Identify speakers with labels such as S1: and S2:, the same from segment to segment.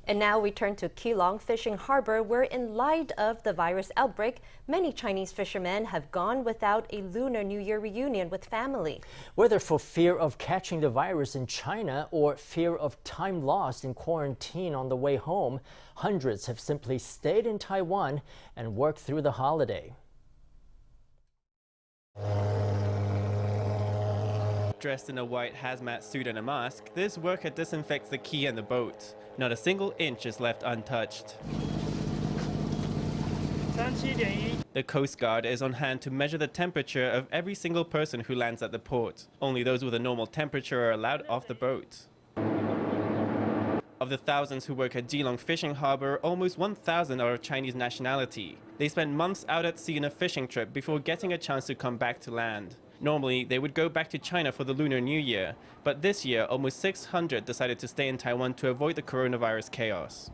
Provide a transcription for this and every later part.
S1: And now we turn to Keelung Fishing Harbor, where in light of the virus outbreak, many Chinese fishermen have gone without a Lunar New Year reunion with family.
S2: Whether for fear of catching the virus in China or fear of time lost in quarantine on the way home, hundreds have simply stayed in Taiwan and worked through the holiday.
S3: Dressed in a white hazmat suit and a mask, this worker disinfects the quay and the boat. Not a single inch is left untouched. The Coast Guard is on hand to measure the temperature of every single person who lands at the port. Only those with a normal temperature are allowed off the boat. Of the thousands who work at Keelung Fishing Harbor, almost 1,000 are of Chinese nationality. They spend months out at sea on a fishing trip before getting a chance to come back to land. Normally, they would go back to China for the Lunar New Year, but this year, almost 600 decided to stay in Taiwan to avoid the coronavirus chaos.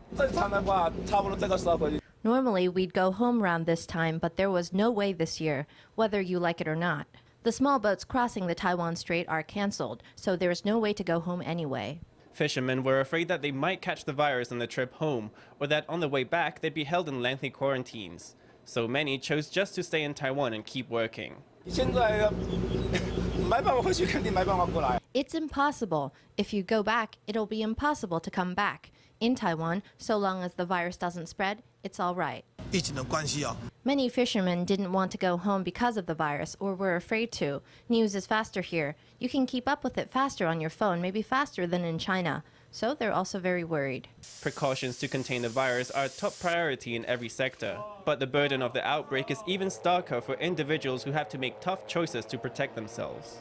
S4: Normally, we'd go home around this time, but there was no way this year, whether you like it or not. The small boats crossing the Taiwan Strait are cancelled, so there's no way to go home anyway.
S3: Fishermen were afraid that they might catch the virus on the trip home, or that on the way back they'd be held in lengthy quarantines. So many chose just to stay in Taiwan and keep working.
S4: It's impossible. If you go back, it'll be impossible to come back. In Taiwan, so long as the virus doesn't spread, it's all right. Many fishermen didn't want to go home because of the virus or were afraid to. News is faster here. You can keep up with it faster on your phone, maybe faster than in China. So they're also very worried.
S3: Precautions to contain the virus are a top priority in every sector. But the burden of the outbreak is even starker for individuals who have to make tough choices to protect themselves.